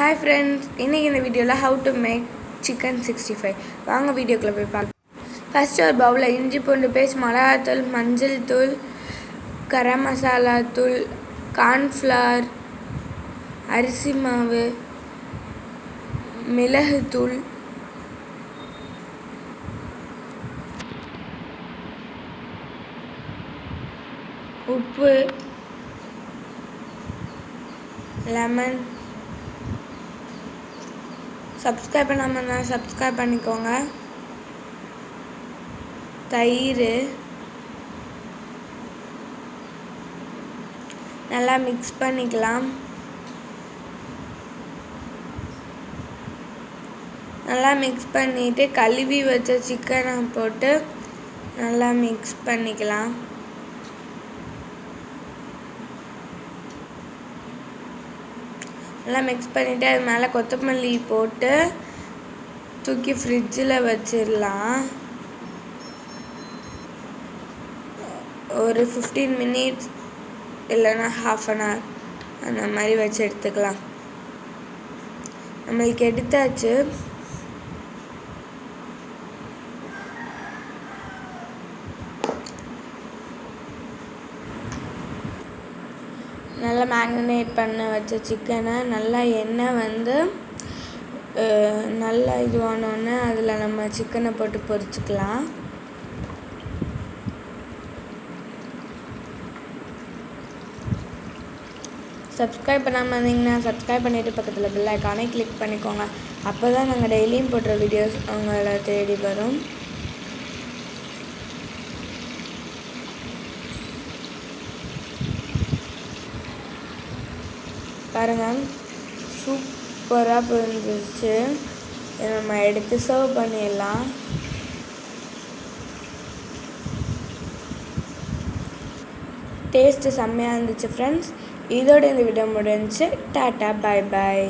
Hi friends, இன்னைக்கு இந்த வீடியோவில் how to make chicken 65 வாங்க வீடியோக்குள்ளே போய் பார்க்கலாம். ஃபஸ்ட்டு ஒரு பவுலில் இஞ்சி பூண்டு பேஸ்ட், மிளகாத்தூள், மஞ்சள் தூள், கரம் மசாலா தூள், கார்ன்ஃப்ளவர், அரிசி மாவு, மிளகுத்தூள், உப்பு, லெமன். சப்ஸ்கிரைப் பண்ணாமன்னா சப்ஸ்கிரைப் பண்ணிக்கோங்க. தயிர் நல்லா மிக்ஸ் பண்ணிக்கலாம். நல்லா மிக்ஸ் பண்ணிவிட்டு கழுவி வச்ச சிக்கனை போட்டு நல்லா மிக்ஸ் பண்ணிக்கலாம். நல்லா மிக்ஸ் பண்ணிவிட்டு அது மேலே கொத்தமல்லி போட்டு தூக்கி ஃப்ரிட்ஜில் வச்சிடலாம். ஒரு 15 minutes இல்லைன்னா ½ an hour அந்த மாதிரி வச்சு எடுத்துக்கலாம். நம்மளுக்கு எடுத்தாச்சு. நல்லா மேரினேட் பண்ண வச்ச சிக்கனை நல்லா எண்ணெய் நல்லா இதுவானோடனே அதில் நம்ம சிக்கனை போட்டு பொரிச்சுக்கலாம். சப்ஸ்கிரைப் பண்ணாமல் இருந்தீங்கன்னா சப்ஸ்கிரைப் பண்ணிவிட்டு பக்கத்தில் பெல் ஐக்கானை கிளிக் பண்ணிக்கோங்க. அப்போ தான் நாங்கள் டெய்லியும் போடுற வீடியோஸ் உங்களை தேடி வரும். பாருங்கள், சூப்பராக புரிஞ்சிச்சு. நம்ம எடுத்து சர்வ் பண்ணிடலாம். டேஸ்ட்டு செம்மையாக இருந்துச்சு ஃப்ரெண்ட்ஸ். இதோட இந்த வீடியோ முடிஞ்சிச்சு. Tata, bye bye.